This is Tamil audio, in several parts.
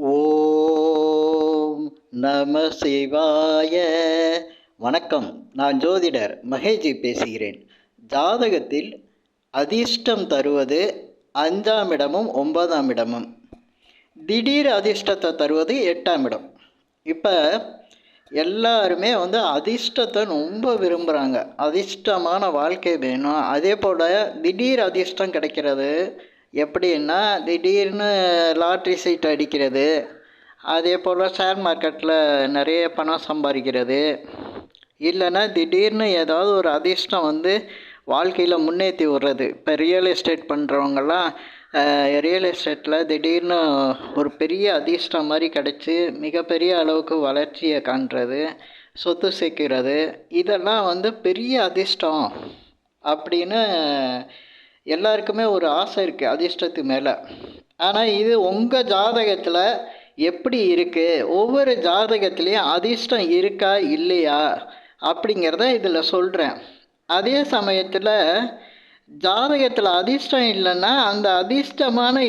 ஓம் நம சிவாய. வணக்கம். நான் ஜோதிடர் மகேஜி பேசுகிறேன். ஜாதகத்தில் அதிர்ஷ்டம் தருவது 5ஆம் இடமும் 9ஆம் இடமும், திடீர் அதிர்ஷ்டத்தை தருவது 8ஆம் இடம். இப்போ எல்லாருமே அதிர்ஷ்டத்தை ரொம்ப விரும்புகிறாங்க. அதிர்ஷ்டமான வாழ்க்கை வேணும். அதே போல் திடீர் அதிர்ஷ்டம் கிடைக்கிறது எப்படின்னா, திடீர்னு லாட்ரி சீட் அடிக்கிறது, அதே போல் ஷேர் மார்க்கெட்டில் நிறைய பணம் சம்பாதிக்கிறது, இல்லைன்னா திடீர்னு ஏதாவது ஒரு அதிர்ஷ்டம் வாழ்க்கையில் முன்னேற்றி விடுறது. இப்போ ரியல் எஸ்டேட் பண்ணுறவங்கெல்லாம் ரியல் எஸ்டேட்டில் திடீர்னு ஒரு பெரிய அதிர்ஷ்டம் மாதிரி கிடச்சி மிகப்பெரிய அளவுக்கு வளர்ச்சியை காண்றது, சொத்து சேர்க்கிறது, இதெல்லாம் பெரிய அதிர்ஷ்டம் அப்படின்னு எல்லாருக்குமே ஒரு ஆசை இருக்குது அதிர்ஷ்டத்து மேலே. ஆனால் இது உங்கள் ஜாதகத்தில் எப்படி இருக்குது, ஒவ்வொரு ஜாதகத்துலேயும் அதிர்ஷ்டம் இருக்கா இல்லையா அப்படிங்கிறத இதில் சொல்கிறேன். அதே சமயத்தில் ஜாதகத்தில் அதிர்ஷ்டம் இல்லைன்னா அந்த அதிர்ஷ்டமான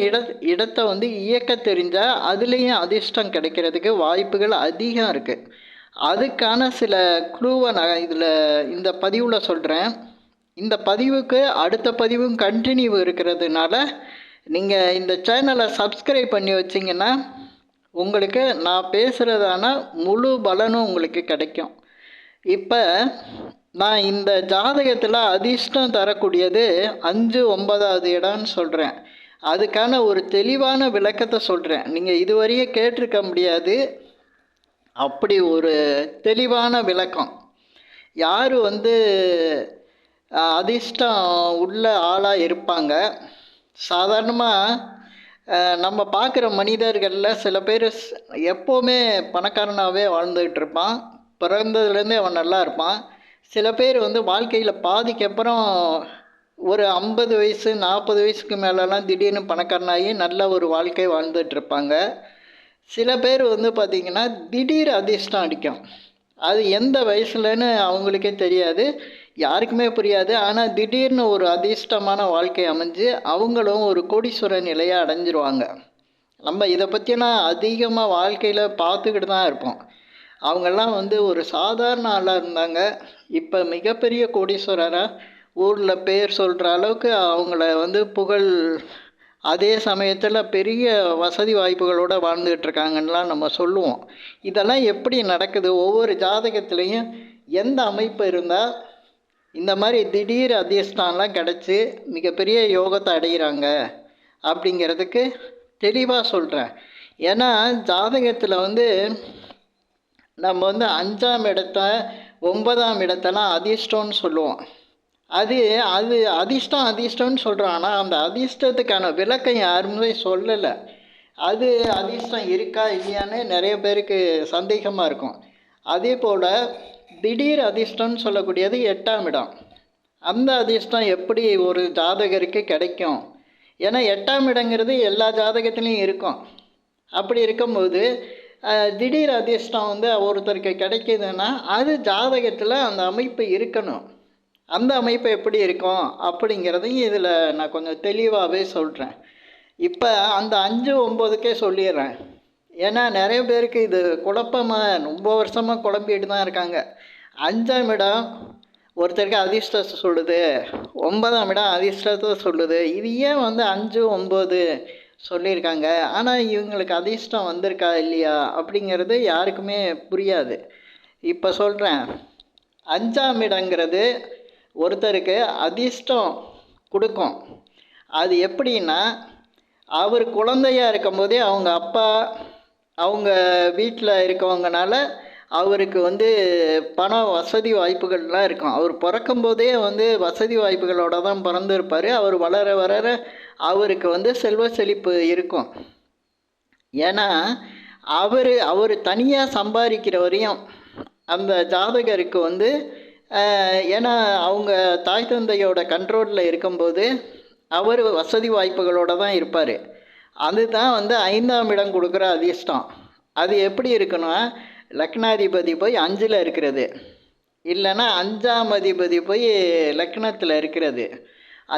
இடத்தை இயக்க தெரிஞ்சால் அதுலேயும் அதிர்ஷ்டம் கிடைக்கிறதுக்கு வாய்ப்புகள் அதிகம் இருக்குது. அதுக்கான சில க்ளூவை நான் இந்த பதிவில் சொல்கிறேன். இந்த பதிவுக்கு அடுத்த பதிவும் கண்டினியூ இருக்கிறதுனால நீங்கள் இந்த சேனலை சப்ஸ்கிரைப் பண்ணி வச்சிங்கன்னா உங்களுக்கு நான் பேசுகிறதான முழு பலனும் உங்களுக்கு கிடைக்கும். இப்போ நான் இந்த ஜாதகத்தில் அதிர்ஷ்டம் தரக்கூடியது 5 9வது இடம்னு சொல்கிறேன். அதுக்கான ஒரு தெளிவான விளக்கத்தை சொல்கிறேன். நீங்கள் இதுவரையே கேட்டிருக்க முடியாது அப்படி ஒரு தெளிவான விளக்கம். யார் அதிர்ஷ்டம் உள்ள ஆளாக இருப்பாங்க. சாதாரணமாக நம்ம பார்க்குற மனிதர்களில் சில பேர் எப்போவுமே பணக்காரனாகவே வாழ்ந்துக்கிட்டு இருப்பான், பிறந்ததுலேருந்தே அவன் நல்லா இருப்பான். சில பேர் வாழ்க்கையில் பாதிக்கு அப்புறம் ஒரு 50 வயசு 40 வயசுக்கு மேலெலாம் திடீர்னு பணக்காரனாகி நல்ல ஒரு வாழ்க்கை வாழ்ந்துட்டுருப்பாங்க. சில பேர் பார்த்திங்கன்னா திடீர் அதிர்ஷ்டம் அடிக்கும். அது எந்த வயசுலன்னு அவங்களுக்கே தெரியாது, யாருக்குமே புரியாது. ஆனால் திடீர்னு ஒரு அதிர்ஷ்டமான வாழ்க்கை அமைஞ்சு அவங்களும் ஒரு கோடீஸ்வரர் நிலையை அடைஞ்சிருவாங்க. நம்ம இதை பற்றினா அதிகமாக வாழ்க்கையில் பார்த்துக்கிட்டு தான் இருப்போம். அவங்கெல்லாம் ஒரு சாதாரண ஆளாக இருந்தாங்க, இப்போ மிகப்பெரிய கோடீஸ்வரராக ஊரில் பேர் சொல்கிற அளவுக்கு அவங்கள புகழ், அதே சமயத்தில் பெரிய வசதி வாய்ப்புகளோடு வாழ்ந்துகிட்டு இருக்காங்கன்னெலாம் நம்ம சொல்லுவோம். இதெல்லாம் எப்படி நடக்குது, ஒவ்வொரு ஜாதகத்துலேயும் எந்த அமைப்பு இருந்தால் இந்த மாதிரி திடீர் அதிர்ஷ்டம்லாம் கிடச்சி மிகப்பெரிய யோகத்தை அடைகிறாங்க அப்படிங்கிறதுக்கு தெளிவாக சொல்கிறேன். ஏன்னா ஜாதகத்தில் நம்ம 5ஆம் இடத்த 9ஆம் இடத்தெல்லாம் அதிர்ஷ்டம்னு சொல்லுவோம். அது அதிர்ஷ்டம்னு சொல்கிறோம். ஆனால் அந்த அதிர்ஷ்டத்துக்கான விளக்கம் யாருமே சொல்லலை. அது அதிர்ஷ்டம் இருக்கா இல்லையான்னு நிறைய பேருக்கு சந்தேகமாக இருக்கும். அதே போல் திடீர் அதிர்ஷ்டம்னு சொல்லக்கூடியது 8ஆம் இடம். அந்த அதிர்ஷ்டம் எப்படி ஒரு ஜாதகருக்கு கிடைக்கும்? ஏன்னா 8ஆம் இடங்கிறது எல்லா ஜாதகத்துலேயும் இருக்கும். அப்படி இருக்கும்போது திடீர் அதிர்ஷ்டம் ஒருத்தருக்கு கிடைக்கிதுன்னா அது ஜாதகத்தில் அந்த அமைப்பு இருக்கணும். அந்த அமைப்பு எப்படி இருக்கும் அப்படிங்கிறதையும் இதில் நான் கொஞ்சம் தெளிவாகவே சொல்கிறேன். இப்போ அந்த 5 9க்கே சொல்லிடுறேன். ஏன்னா நிறைய பேருக்கு இது குழப்பமாக ரொம்ப வருஷமாக குழம்பிட்டு தான் இருக்காங்க. 5ஆம் இடம் ஒருத்தருக்கு அதிர்ஷ்டத்தை சொல்லுது, 9ஆம் இடம் அதிர்ஷ்டத்தை சொல்லுது. இது ஏன் 5 9 சொல்லியிருக்காங்க, ஆனால் இவங்களுக்கு அதிர்ஷ்டம் வந்திருக்கா இல்லையா அப்படிங்கிறது யாருக்குமே புரியாது. இப்போ சொல்கிறேன். 5ஆம் இடங்கிறது ஒருத்தருக்கு அதிர்ஷ்டம் கொடுக்கும். அது எப்படின்னா, அவர் குழந்தையாக இருக்கும்போதே அவங்க அப்பா அவங்க வீட்டில் இருக்கவங்கனால அவருக்கு பண வசதி வாய்ப்புகள்லாம் இருக்கும். அவர் பிறக்கும்போதே வசதி வாய்ப்புகளோடு தான் பிறந்திருப்பார். அவர் வளர வளர அவருக்கு செல்வ செழிப்பு இருக்கும். ஏன்னா அவர் தனியாக சம்பாதிக்கிற வரையும் அந்த ஜாதகருக்கு ஏன்னா அவங்க தாய் தந்தையோட கண்ட்ரோலில் இருக்கும்போது அவர் வசதி வாய்ப்புகளோடு தான் இருப்பார். அதுதான் 5ஆம் இடம் கொடுக்குற அதிர்ஷ்டம். அது எப்படி இருக்குன்னா, லக்னாதிபதி போய் 5ல் இருக்கிறது, இல்லைன்னா 5ஆம் அதிபதி போய் லக்னத்தில் இருக்கிறது,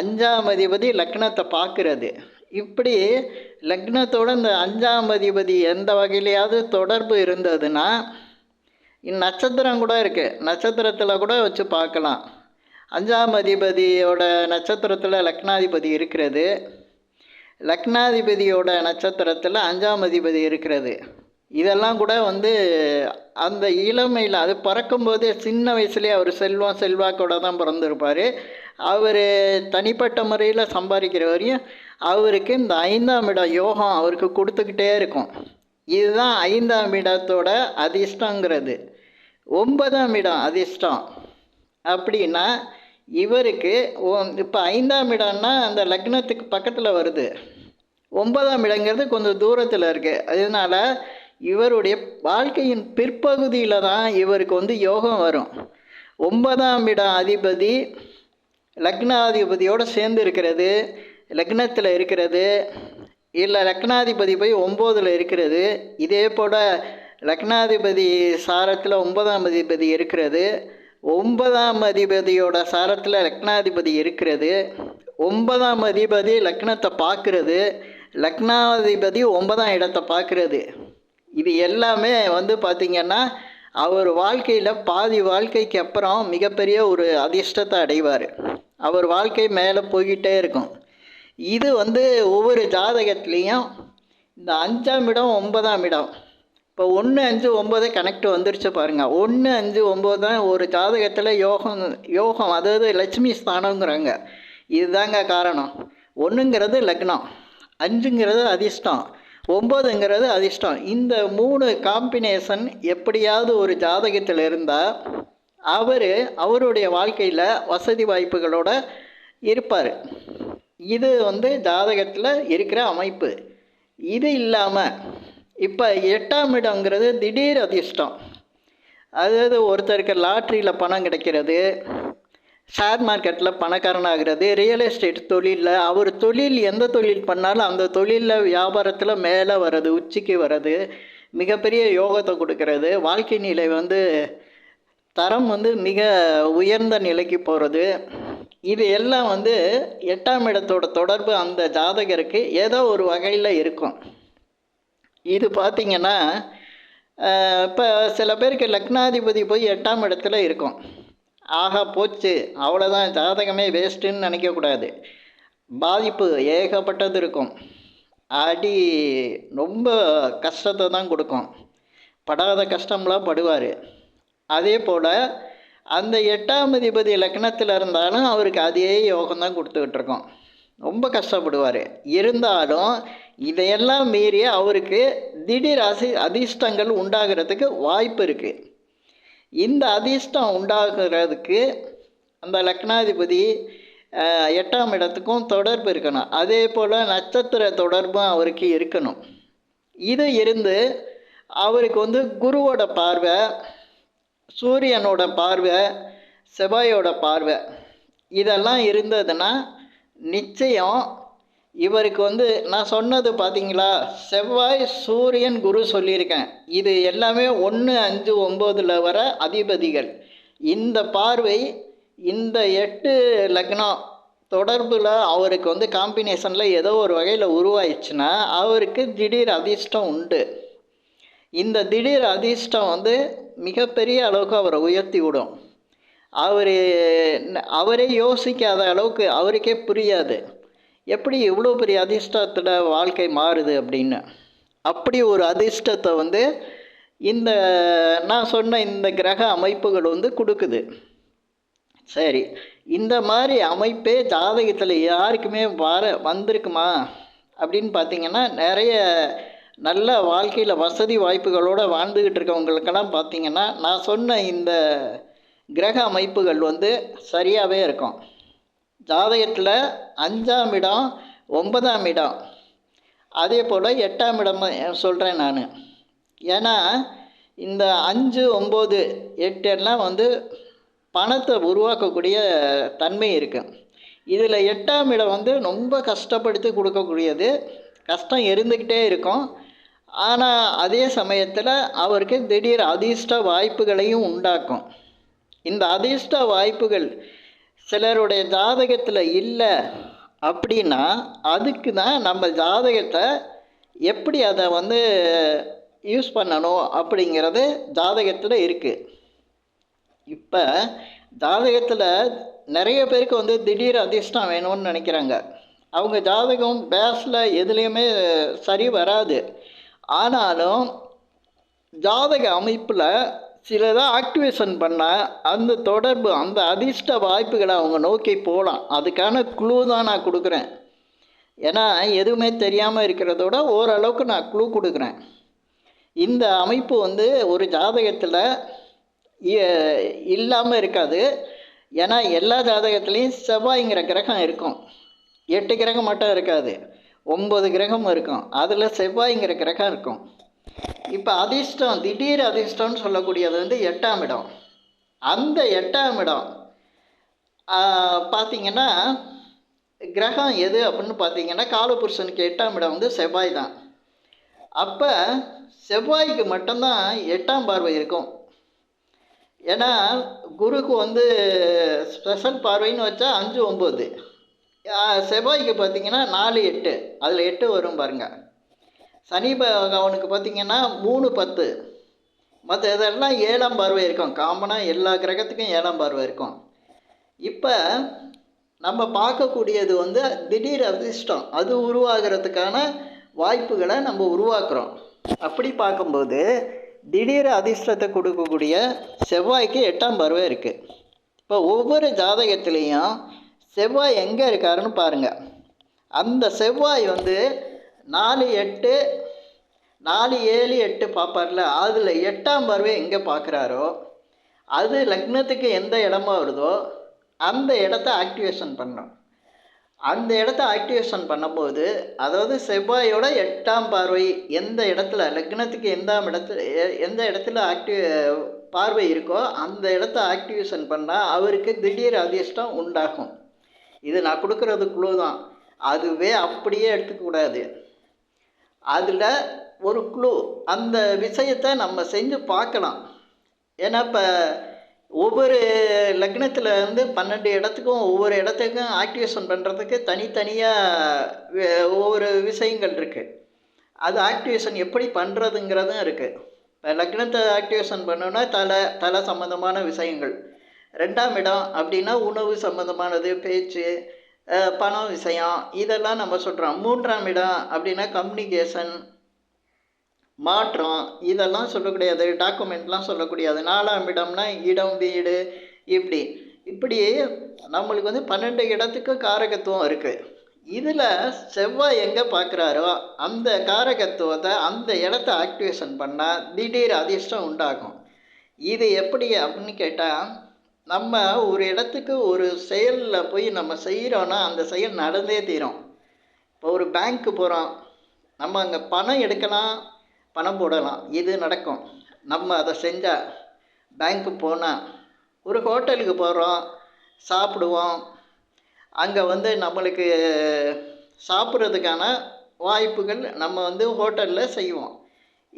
5ஆம் அதிபதி லக்னத்தை பார்க்குறது, இப்படி லக்னத்தோட இந்த 5ஆம் அதிபதி எந்த வகையிலையாவது தொடர்பு இருந்ததுன்னா, நட்சத்திரம் கூட இருக்குது, நட்சத்திரத்தில் கூட வச்சு பார்க்கலாம். 5ஆம் அதிபதியோட நட்சத்திரத்தில் லக்னாதிபதி இருக்கிறது, லக்னாதிபதியோட நட்சத்திரத்தில் 5ஆம் அதிபதி இருக்கிறது. இதெல்லாம் கூட அந்த இளமையில் அது பிறக்கும்போதே சின்ன வயசுலேயே அவர் செல்வம் செல்வாக்கோட தான் பிறந்திருப்பார். அவர் தனிப்பட்ட முறையில் சம்பாதிக்கிற வரையும் அவருக்கு இந்த 5ஆம் இடம் யோகம் அவருக்கு கொடுத்துக்கிட்டே இருக்கும். இதுதான் 5ஆம் இடத்தோட அதிர்ஷ்டங்கிறது. 9ஆம் இடம் அதிர்ஷ்டம் அப்படின்னா இவருக்கு இப்போ 5ஆம் இடம்னா அந்த லக்னத்துக்கு பக்கத்தில் வருது, 9ஆம் இடங்கிறது கொஞ்சம் தூரத்தில் இருக்குது. அதனால் இவருடைய வாழ்க்கையின் பிற்பகுதியில் தான் இவருக்கு யோகம் வரும். 9ஆம் இடம் அதிபதி லக்னாதிபதியோடு சேர்ந்து இருக்கிறது, லக்னத்தில் இருக்கிறது, இல்லை லக்னாதிபதி போய் 9ல் இருக்கிறது, இதே போல் லக்னாதிபதி சாரத்தில் 9ஆம் அதிபதி இருக்கிறது, 9ஆம் அதிபதியோட சாரத்தில் லக்னாதிபதி இருக்கிறது, 9ஆம் அதிபதி லக்னத்தை பார்க்குறது, லக்னாதிபதி 9ஆம் இடத்தை பார்க்குறது. இது எல்லாமே பார்த்திங்கன்னா அவர் வாழ்க்கையில் பாதி வாழ்க்கைக்கு அப்புறம் மிகப்பெரிய ஒரு அதிர்ஷ்டத்தை அடைவார். அவர் வாழ்க்கை மேலே போய்கிட்டே இருக்கும். இது ஒவ்வொரு ஜாதகத்துலேயும் இந்த 5ஆம் இடம் 9ஆம் இடம் இப்போ 1, 5, 9 கனெக்ட் வந்துருச்சு பாருங்கள். 1, 5, 9 தான் ஒரு ஜாதகத்தில் யோகம் அதாவது லட்சுமி ஸ்தானங்கிறாங்க. இதுதாங்க காரணம். 1ங்கிறது லக்னம், 5ங்கிறது அதிர்ஷ்டம், 9ங்கிறது அதிர்ஷ்டம். இந்த 3 காம்பினேஷன் எப்படியாவது ஒரு ஜாதகத்தில் இருந்தால் அவருடைய வாழ்க்கையில் வசதி வாய்ப்புகளோட இருப்பார். இது ஜாதகத்தில் இருக்கிற அமைப்பு. இது இல்லாமல் இப்போ 8ஆம் இடங்கிறது திடீர் அதிர்ஷ்டம். அதாவது ஒருத்தருக்கு லாட்ரியில் பணம் கிடைக்கிறது, ஷேர் மார்க்கெட்டில் பணக்காரனாகிறது, ரியல் எஸ்டேட் தொழிலில் அவர் தொழில் எந்த தொழில் பண்ணாலும் அந்த தொழிலில் வியாபாரத்தில் மேலே வர்றது, உச்சிக்கு வர்றது, மிகப்பெரிய யோகத்தை கொடுக்கறது, வாழ்க்கை நிலை தரம் மிக உயர்ந்த நிலைக்கு போகிறது. இது எல்லாம் 8ஆம் இடத்தோட தொடர்பு அந்த ஜாதகருக்கு ஏதோ ஒரு வகையில் இருக்கும். இது பார்த்திங்கன்னா இப்போ சில பேருக்கு லக்னாதிபதி போய் 8ஆம் இடத்துல இருக்கும். ஆகா போச்சு, அவ்வளோதான், ஜாதகமே வேஸ்ட்டுன்னு நினைக்கக்கூடாது. பாதிப்பு ஏகப்பட்டது இருக்கும். அடி ரொம்ப கஷ்டத்தை தான் கொடுக்கும். படாத கஷ்டம்லாம் படுவார். அதே போல் அந்த 8ஆம் அதிபதி லக்னத்தில் இருந்தாலும் அவருக்கு அதே யோகம்தான் கொடுத்துக்கிட்டு இருக்கோம். ரொம்ப கஷ்டப்படுவார். இருந்தாலும் இதையெல்லாம் மீறி அவருக்கு திடீர் அதிர்ஷ்டங்கள் உண்டாகிறதுக்கு வாய்ப்பு இருக்குது. இந்த அதிர்ஷ்டம் உண்டாகிறதுக்கு அந்த லக்னாதிபதி 8ஆம் இடத்துக்கும் தொடர்பு இருக்கணும். அதே போல் நட்சத்திர தொடர்பும் அவருக்கு இருக்கணும். இது இருந்து அவருக்கு குருவோட பார்வை, சூரியனோட பார்வை, செவ்வாயோட பார்வை இதெல்லாம் இருந்ததுன்னா நிச்சயம் இவருக்கு நான் சொன்னது பார்த்தீங்களா, செவ்வாய், சூரியன், குரு சொல்லியிருக்கேன். இது எல்லாமே 1, 5, 9ல் வர அதிபதிகள். இந்த பார்வை இந்த 8 லக்னம் தொடர்பில் அவருக்கு காம்பினேஷனில் ஏதோ ஒரு வகையில் உருவாயிடுச்சுன்னா அவருக்கு திடீர் அதிர்ஷ்டம் உண்டு. இந்த திடீர் அதிர்ஷ்டம் மிகப்பெரிய அளவுக்கு அவரை உயர்த்தி விடும். அவரே யோசிக்காத அளவுக்கு அவருக்கே புரியாது எப்படி இவ்வளோ பெரிய அதிர்ஷ்டத்தில் வாழ்க்கை மாறுது அப்படின்னு. அப்படி ஒரு அதிர்ஷ்டத்தை இந்த நான் சொன்ன இந்த கிரக அமைப்புகள் கொடுக்குது. சரி, இந்த மாதிரி அமைப்பே ஜாதகத்தில் யாருக்குமே வந்திருக்குமா அப்படின்னு பார்த்திங்கன்னா நிறைய நல்ல வாழ்க்கையில் வசதி வாய்ப்புகளோடு வாழ்ந்துக்கிட்டு இருக்கவங்களுக்கெல்லாம் பார்த்திங்கன்னா நான் சொன்ன இந்த கிரக அமைப்புகள் சரியாகவே இருக்கும். ஜாதகத்தில் 5ஆம் இடம், 9ஆம் இடம், அதே போல் 8ஆம் இடம் சொல்கிறேன் நான். ஏன்னா இந்த 5, 9, 8 எல்லாம் பணத்தை உருவாக்கக்கூடிய தன்மை இருக்குது. இதில் 8ஆம் இடம் ரொம்ப கஷ்டப்படுத்தி கொடுக்கக்கூடியது. கஷ்டம் இருந்துக்கிட்டே இருக்கும். ஆனால் அதே சமயத்தில் அவருக்கு திடீர் அதிர்ஷ்ட வாய்ப்புகளையும் உண்டாக்கும். இந்த அதிர்ஷ்ட வாய்ப்புகள் சிலருடைய ஜாதகத்தில் இல்லை அப்படின்னா அதுக்கு தான் நம்ம ஜாதகத்தை எப்படி அதை வந்து யூஸ் பண்ணணும் அப்படிங்கிறது ஜாதகத்தில் இருக்குது. இப்போ ஜாதகத்தில் நிறைய பேருக்கு வந்து திடீர் அதிர்ஷ்டம் வேணும்னு நினைக்கிறாங்க. அவங்க ஜாதகம் பேஸில் எதுலேயுமே சரி வராது. ஆனாலும் ஜாதக அமைப்பில் சிலதை ஆக்டிவேஷன் பண்ணால் அந்த தொடர்பு, அந்த அதிர்ஷ்ட வாய்ப்புகளை அவங்க நோக்கி போகலாம். அதுக்கான க்ளூ தான் நான் கொடுக்குறேன். ஏன்னா எதுவுமே தெரியாமல் இருக்கிறதோட ஓரளவுக்கு நான் க்ளூ கொடுக்குறேன். இந்த அமைப்பு வந்து ஒரு ஜாதகத்தில் இல்லாமல் இருக்காது. ஏன்னா எல்லா ஜாதகத்துலேயும் செவ்வாய்ங்கிற கிரகம் இருக்கும். 8 கிரகம் மட்டும் இருக்காது, 9 கிரகம் இருக்கும். அதில் செவ்வாய்ங்கிற கிரகம் இருக்கும். இப்போ அதிர்ஷ்டம், திடீர் அதிர்ஷ்டம்னு சொல்லக்கூடியது வந்து 8ஆம் இடம். அந்த 8ஆம் இடம் பார்த்திங்கன்னா கிரகம் எது அப்படின்னு பார்த்தீங்கன்னா காலபுருஷனுக்கு 8ஆம் இடம் வந்து செவ்வாய் தான். அப்போ செவ்வாய்க்கு மட்டும்தான் 8ஆம் பார்வை இருக்கும். ஏன்னா குருக்கு வந்து ஸ்பெஷல் பார்வைன்னு வச்சா 5, 9. செவ்வாய்க்கு பார்த்திங்கன்னா 4, 8, அதில் 8 வரும் பாருங்கள். சனி பகவானுக்கு பார்த்திங்கன்னா 3, 10, மற்ற இதெல்லாம் 7ஆம் பார்வை இருக்கும். காமனாக எல்லா கிரகத்துக்கும் 7ஆம் பார்வை இருக்கும். இப்போ நம்ம பார்க்கக்கூடியது வந்து திடீர் அதிர்ஷ்டம், அது உருவாகிறதுக்கான வாய்ப்புகளை நம்ம உருவாக்குறோம். அப்படி பார்க்கும்போது திடீர் அதிர்ஷ்டத்தை கொடுக்கக்கூடிய செவ்வாய்க்கு 8ஆம் பார்வை இருக்குது. இப்போ ஒவ்வொரு ஜாதகத்துலேயும் செவ்வாய் எங்கே இருக்காருன்னு பாருங்கள். அந்த செவ்வாய் வந்து 4, 8, 4, 7, 8 பார்ப்பார்ல, அதில் 8ஆம் பார்வை எங்கே பார்க்குறாரோ அது லக்னத்துக்கு எந்த இடமா வருதோ அந்த இடத்த ஆக்டிவேஷன் பண்ணணும். அந்த இடத்த ஆக்டிவேஷன் பண்ணும்போது, அதாவது செவ்வாயோட 8ஆம் பார்வை எந்த இடத்துல, லக்னத்துக்கு எந்த இடத்துல பார்வை இருக்கோ அந்த இடத்த ஆக்டிவேஷன் பண்ணால் அவருக்கு திடீர் அதிர்ஷ்டம் உண்டாகும். இது நான் கொடுக்குறது க்ளூ தான். அதுவே அப்படியே எடுத்துக்கூடாது. அதில் ஒரு க்ளூ, அந்த விஷயத்தை நம்ம செஞ்சு பார்க்கலாம். ஏன்னா இப்போ ஒவ்வொரு லக்னத்தில் வந்து 12 இடத்துக்கும் ஒவ்வொரு இடத்துக்கும் ஆக்டிவேஷன் பண்ணுறதுக்கு தனித்தனியாக ஒவ்வொரு விஷயங்கள் இருக்குது. அது ஆக்டிவேஷன் எப்படி பண்ணுறதுங்கிறதும் இருக்குது. இப்போ லக்னத்தை ஆக்டிவேஷன் பண்ணோன்னா தலை சம்மந்தமான விஷயங்கள். 2ஆம் இடம் அப்படின்னா உணவு சம்மந்தமானது, பேச்சு, பணம் விஷயம், இதெல்லாம் நம்ம சொல்கிறோம். 3ஆம் இடம் அப்படின்னா கம்யூனிகேஷன், மாற்றம், இதெல்லாம் சொல்லக்கூடியது. டாக்குமெண்ட்லாம் சொல்லக்கூடியது. 4ஆம் இடம்னா இடம், வீடு, இப்படி நம்மளுக்கு வந்து 12 இடத்துக்கு காரகத்துவம் இருக்குது. இதில் செவ்வாய் எங்கே பார்க்குறாரோ அந்த காரகத்துவத்தை, அந்த இடத்த ஆக்டிவேஷன் பண்ணால் திடீர் அதிர்ஷ்டம் உண்டாகும். இது எப்படி அப்படின்னு கேட்டால், நம்ம ஒரு இடத்துக்கு ஒரு செயலில் போய் நம்ம செய்கிறோன்னா அந்த செயல் நடந்தே தீரும். இப்போ ஒரு பேங்க்கு போகிறோம், நம்ம அங்கே பணம் எடுக்கலாம், பணம் போடலாம், இது நடக்கும். நம்ம அதை செஞ்சால். பேங்க்கு போனால், ஒரு ஹோட்டலுக்கு போகிறோம், சாப்பிடுவோம், அங்கே வந்து நம்மளுக்கு சாப்பிட்றதுக்கான வாய்ப்புகள் நம்ம வந்து ஹோட்டலில் செய்வோம்.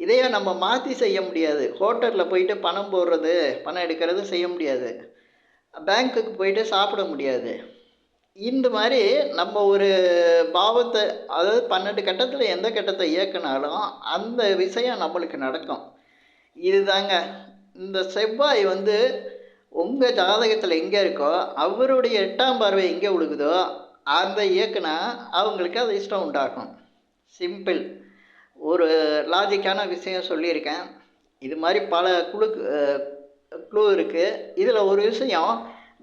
இதையே நம்ம மாற்றி செய்ய முடியாது. ஹோட்டலில் போயிட்டு பணம் போடுறது, பணம் எடுக்கிறது செய்ய முடியாது. பேங்க்குக்கு போயிட்டு சாப்பிட முடியாது. இந்த மாதிரி நம்ம ஒரு பாவத்தை, அதாவது 12 கட்டத்தில் எந்த கட்டத்தை இயக்குனாலும் அந்த விஷயம் நம்மளுக்கு நடக்கும். இதுதாங்க இந்த செவ்வாய் வந்து உங்கள் ஜாதகத்தில் எங்கே இருக்கோ அவருடைய 8ஆம் பார்வை எங்கே விழுகுதோ அந்த இயக்குனா அவங்களுக்கு அது இஷ்டம் உண்டாகும். சிம்பிள். ஒரு லாஜிக்கான விஷயம் சொல்லியிருக்கேன். இது மாதிரி பல க்ளூ இருக்குது. இதில் ஒரு விஷயம்,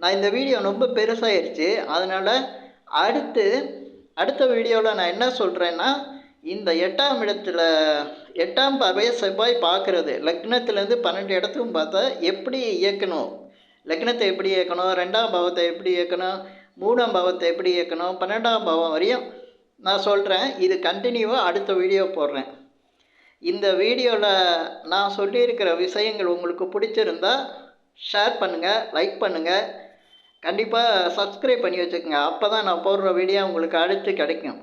நான் இந்த வீடியோ ரொம்ப பெருசாகிடுச்சு. அதனால் அடுத்த வீடியோவில் நான் என்ன சொல்கிறேன்னா, இந்த 8ஆம் இடத்துல 8ஆம் பார்வையை செவ்வாய் பார்க்குறது, லக்னத்துலேருந்து 12 இடத்துக்கும் பார்த்தா எப்படி இயக்கணும், லக்னத்தை எப்படி இயக்கணும், 2ஆம் பாவத்தை எப்படி இயக்கணும், 3ஆம் பாவத்தை எப்படி இயக்கணும், 12ஆம் பாவம் வரையும் நான் சொல்கிறேன். இது கண்டினியூவாக அடுத்த வீடியோ போடுறேன். இந்த வீடியோவில் நான் சொல்லியிருக்கிற விஷயங்கள் உங்களுக்கு பிடிச்சிருந்தா ஷேர் பண்ணுங்கள், லைக் பண்ணுங்கள், கண்டிப்பாக சப்ஸ்கிரைப் பண்ணி வச்சுக்கோங்க. அப்போ தான் நான் போடுற வீடியோ உங்களுக்கு அடுத்து கிடைக்கும்.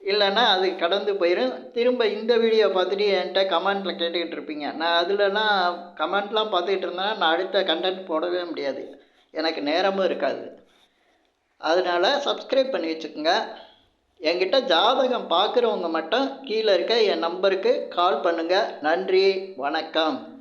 இல்லைன்னா அது கடந்து போயிடும். திரும்ப இந்த வீடியோ பார்த்துட்டு என்கிட்ட கமெண்ட்டில் கேட்டுக்கிட்டு இருப்பீங்க. நான் அதிலலாம் கமெண்ட்லாம் பார்த்துக்கிட்டு இருந்தேன்னா நான் அடுத்த கண்டென்ட் போடவே முடியாது, எனக்கு நேரமும் இருக்காது. அதனால் சப்ஸ்கிரைப் பண்ணி வச்சுக்கோங்க. என்கிட்ட ஜாதகம் பார்க்குறவங்க மட்டும் கீழே இருக்க என் நம்பருக்கு கால் பண்ணுங்கள். நன்றி, வணக்கம்.